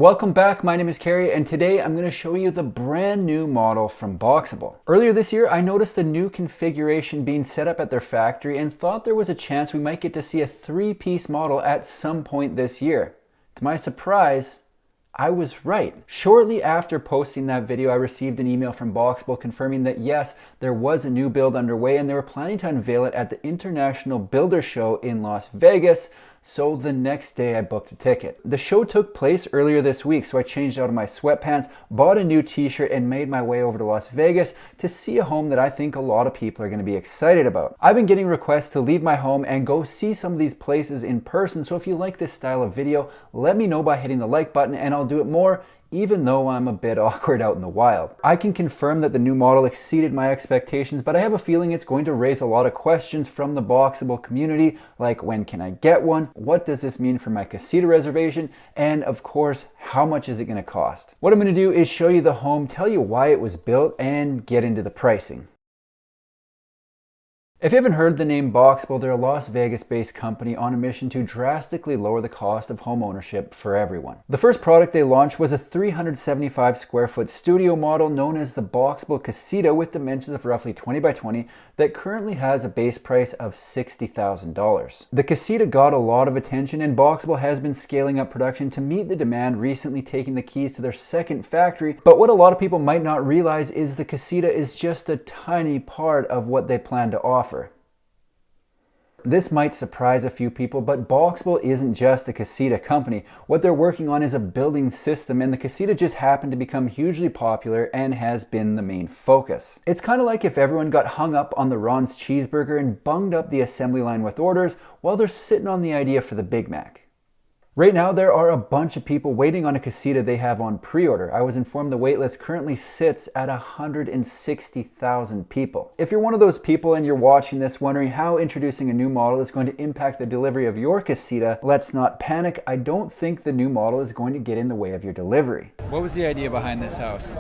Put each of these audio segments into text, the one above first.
Welcome back, my name is Carrie, and today I'm going to show you the brand new model from Boxabl. Earlier this year, I noticed a new configuration being set up at their factory and thought there was a chance we might get to see a three-piece model at some point this year. To my surprise, I was right. Shortly after posting that video, I received an email from Boxabl confirming that yes, there was a new build underway and they were planning to unveil it at the International Builder Show in Las Vegas. So the next day I booked a ticket. The show took place earlier this week, so I changed out of my sweatpants, bought a new t-shirt, and made my way over to Las Vegas to see a home that I think a lot of people are going to be excited about. I've been getting requests to leave my home and go see some of these places in person, so if you like this style of video, let me know by hitting the like button and I'll do it more, even though I'm a bit awkward out in the wild. I can confirm that the new model exceeded my expectations, but I have a feeling it's going to raise a lot of questions from the Boxabl community, like when can I get one? What does this mean for my casita reservation? And of course, how much is it going to cost? What I'm going to do is show you the home, tell you why it was built, and get into the pricing. If you haven't heard the name Boxabl, they're a Las Vegas-based company on a mission to drastically lower the cost of home ownership for everyone. The first product they launched was a 375 square foot studio model known as the Boxabl Casita with dimensions of roughly 20 by 20 that currently has a base price of $60,000. The Casita got a lot of attention and Boxabl has been scaling up production to meet the demand, recently taking the keys to their second factory. But what a lot of people might not realize is the Casita is just a tiny part of what they plan to offer. This might surprise a few people, but Boxabl isn't just a casita company. What they're working on is a building system, and the casita just happened to become hugely popular and has been the main focus. It's kind of like if everyone got hung up on the Ron's cheeseburger and bunged up the assembly line with orders while they're sitting on the idea for the Big Mac. Right now, there are a bunch of people waiting on a casita they have on pre-order. I was informed the waitlist currently sits at 160,000 people. If you're one of those people and you're watching this wondering how introducing a new model is going to impact the delivery of your casita, let's not panic. I don't think the new model is going to get in the way of your delivery. What was the idea behind this house?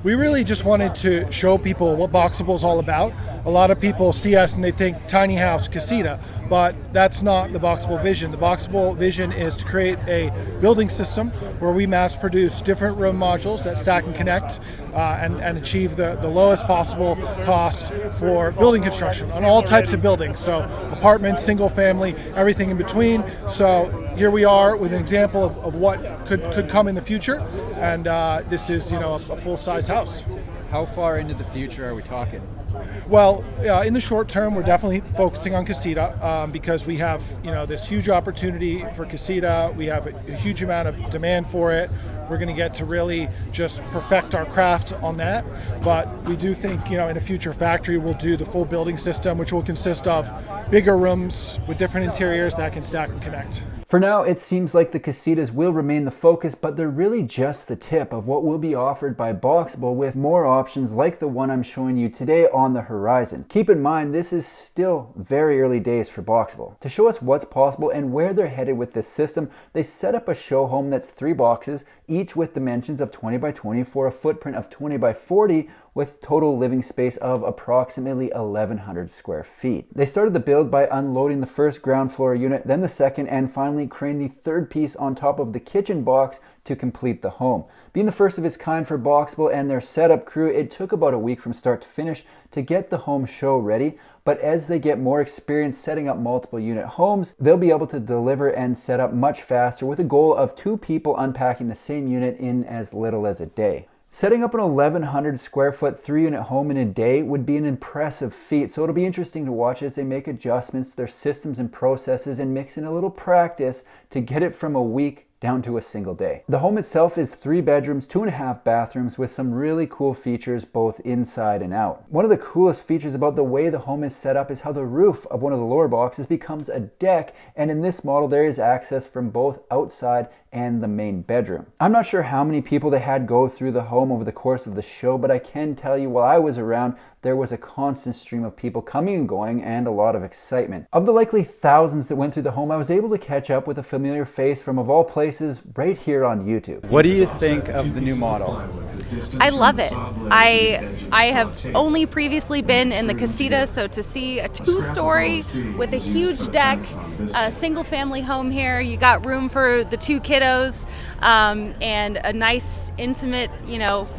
We really just wanted to show people what Boxabl is all about. A lot of people see us and they think tiny house, casita, but that's not the Boxabl vision. The Boxabl vision is to create a building system where we mass produce different room modules that stack and connect and achieve the lowest possible cost for building construction on all types of buildings. So apartments, single family, everything in between. So here we are with an example of what could come in the future. And this is, a full-size house. How far into the future are we talking? Well, in the short term, we're definitely focusing on casita because we have, this huge opportunity for casita. We have a huge amount of demand for it. We're going to get to really just perfect our craft on that. But we do think, in a future factory, we'll do the full building system, which will consist of bigger rooms with different interiors that can stack and connect. For now, it seems like the casitas will remain the focus, but they're really just the tip of what will be offered by Boxabl with more options like the one I'm showing you today on the horizon. Keep in mind, this is still very early days for Boxabl. To show us what's possible and where they're headed with this system, they set up a show home that's 3 boxes, each with dimensions of 20 by 20 for a footprint of 20 by 40 with total living space of approximately 1,100 square feet. They started the build by unloading the first ground floor unit, then the second, and finally craned the third piece on top of the kitchen box to complete the home. Being the first of its kind for Boxabl and their setup crew, it took about a week from start to finish to get the home show ready, but as they get more experience setting up multiple unit homes, they'll be able to deliver and set up much faster with a goal of 2 people unpacking the same unit in as little as a day. Setting up an 1,100 square foot 3-unit home in a day would be an impressive feat, so it'll be interesting to watch as they make adjustments to their systems and processes and mix in a little practice to get it from a week down to a single day. The home itself is 3 bedrooms, 2.5 bathrooms with some really cool features both inside and out. One of the coolest features about the way the home is set up is how the roof of one of the lower boxes becomes a deck, and in this model there is access from both outside and the main bedroom. I'm not sure how many people they had go through the home over the course of the show, but I can tell you while I was around, there was a constant stream of people coming and going and a lot of excitement. Of the likely thousands that went through the home, I was able to catch up with a familiar face from of all places right here on YouTube. What do you think of the new model? I love it. I have only previously been in the casita, so to see a 2-story with a huge deck a single family home here. You got room for the 2 kiddos, and a nice intimate,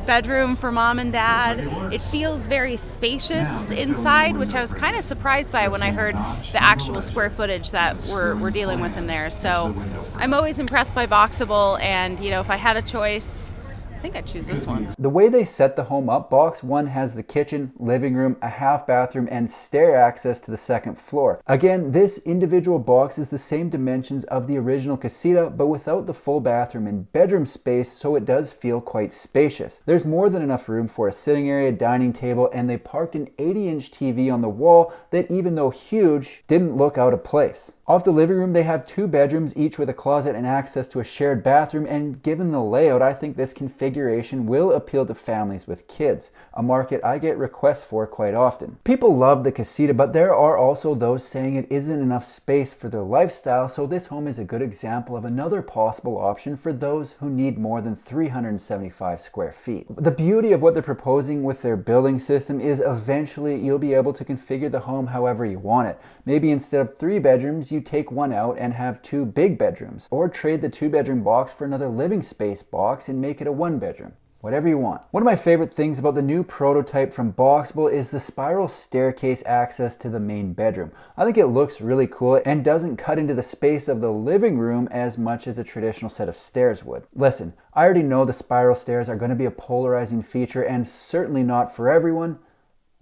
bedroom for mom and dad. It feels very spacious inside, which I was kind of surprised by when I heard the actual square footage that we're dealing with in there. So I'm always impressed by Boxabl, and if I had a choice, I think I'd choose this one. The way they set the home up, box 1 has the kitchen, living room, a half bathroom, and stair access to the 2nd floor. Again, this individual box is the same dimensions of the original casita, but without the full bathroom and bedroom space, so it does feel quite spacious. There's more than enough room for a sitting area, dining table, and they parked an 80-inch TV on the wall that, even though huge, didn't look out of place. Off the living room, they have 2 bedrooms, each with a closet and access to a shared bathroom, and given the layout, I think this configuration will appeal to families with kids, a market I get requests for quite often. People love the casita, but there are also those saying it isn't enough space for their lifestyle, so this home is a good example of another possible option for those who need more than 375 square feet. The beauty of what they're proposing with their building system is eventually you'll be able to configure the home however you want it. Maybe instead of 3 bedrooms, you take 1 out and have 2 big bedrooms, or trade the 2-bedroom box for another living space box and make it a 1-bedroom. Whatever you want. One of my favorite things about the new prototype from Boxabl is the spiral staircase access to the main bedroom. I think it looks really cool and doesn't cut into the space of the living room as much as a traditional set of stairs would. Listen, I already know the spiral stairs are going to be a polarizing feature and certainly not for everyone,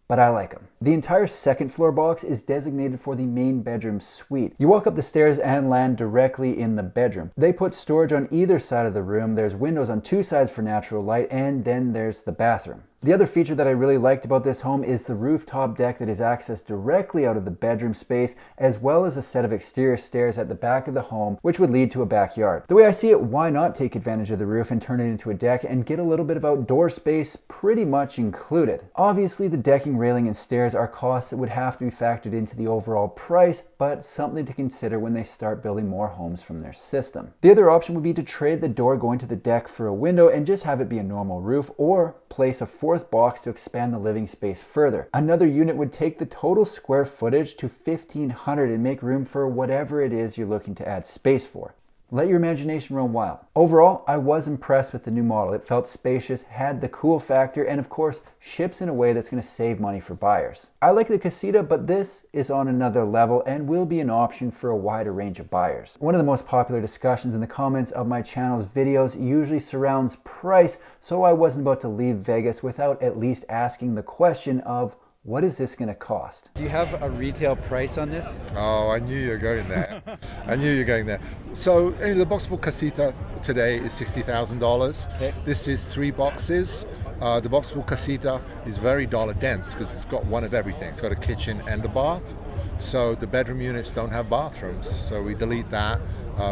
but I like them. The entire 2nd floor box is designated for the main bedroom suite. You walk up the stairs and land directly in the bedroom. They put storage on either side of the room. There's windows on 2 sides for natural light, and then there's the bathroom. The other feature that I really liked about this home is the rooftop deck that is accessed directly out of the bedroom space, as well as a set of exterior stairs at the back of the home, which would lead to a backyard. The way I see it, why not take advantage of the roof and turn it into a deck and get a little bit of outdoor space pretty much included? Obviously, the decking, railing, and stairs are costs that would have to be factored into the overall price, but something to consider when they start building more homes from their system. The other option would be to trade the door going to the deck for a window and just have it be a normal roof, or place a 4th box to expand the living space further. Another unit would take the total square footage to 1,500 and make room for whatever it is you're looking to add space for. Let your imagination roam wild. Overall, I was impressed with the new model. It felt spacious, had the cool factor, and of course, ships in a way that's going to save money for buyers. I like the casita, but this is on another level and will be an option for a wider range of buyers. One of the most popular discussions in the comments of my channel's videos usually surrounds price, so I wasn't about to leave Vegas without at least asking the question of, what is this going to cost? Do you have a retail price on this? Oh, I knew you were going there. I knew you were going there. So the Boxabl Casita today is $60,000. Okay. This is 3 boxes. The Boxabl Casita is very dollar dense because it's got one of everything. It's got a kitchen and a bath. So the bedroom units don't have bathrooms. So we delete that,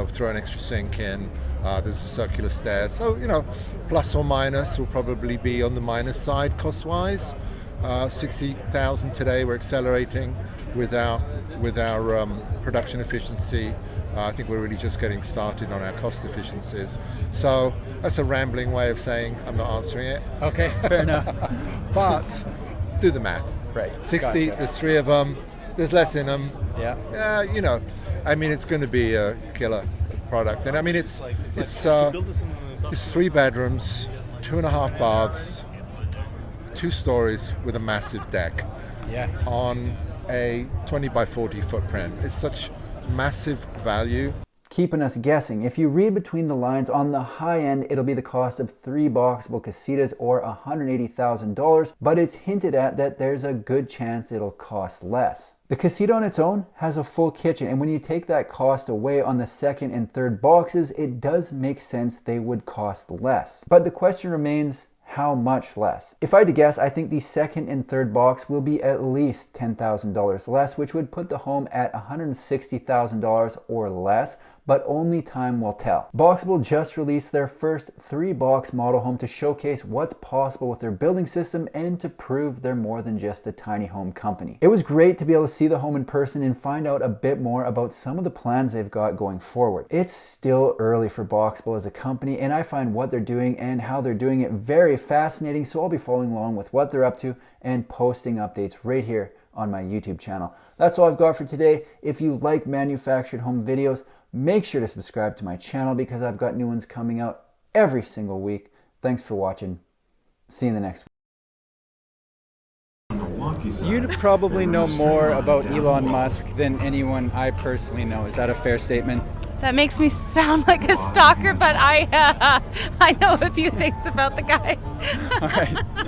throw an extra sink in. There's a circular stairs. So, plus or minus will probably be on the minus side cost-wise. 60,000 today. We're accelerating with our production efficiency. I think we're really just getting started on our cost efficiencies. So that's a rambling way of saying I'm not answering it. Okay, fair enough. But do the math. Right. 60. Gotcha. There's 3 of them. There's less in them. Yeah. It's going to be a killer product. And I mean, it's 3 bedrooms, 2.5 baths. 2 stories with a massive deck on a 20 by 40 footprint. It's such massive value. Keeping us guessing. If you read between the lines, on the high end, it'll be the cost of 3 Boxabl casitas or $180,000, but it's hinted at that there's a good chance it'll cost less. The casita on its own has a full kitchen, and when you take that cost away on the 2nd and 3rd boxes, it does make sense they would cost less. But the question remains, how much less? If I had to guess, I think the 2nd and 3rd box will be at least $10,000 less, which would put the home at $160,000 or less, but only time will tell. Boxabl just released their first 3-box model home to showcase what's possible with their building system and to prove they're more than just a tiny home company. It was great to be able to see the home in person and find out a bit more about some of the plans they've got going forward. It's still early for Boxabl as a company, and I find what they're doing and how they're doing it very fascinating, so I'll be following along with what they're up to and posting updates right here on my YouTube channel. That's all I've got for today. If you like manufactured home videos, make sure to subscribe to my channel because I've got new ones coming out every single week. Thanks for watching. See you in the next one. You probably know more about Elon Musk than anyone I personally know. Is that a fair statement? That makes me sound like a stalker, but I know a few things about the guy. All right.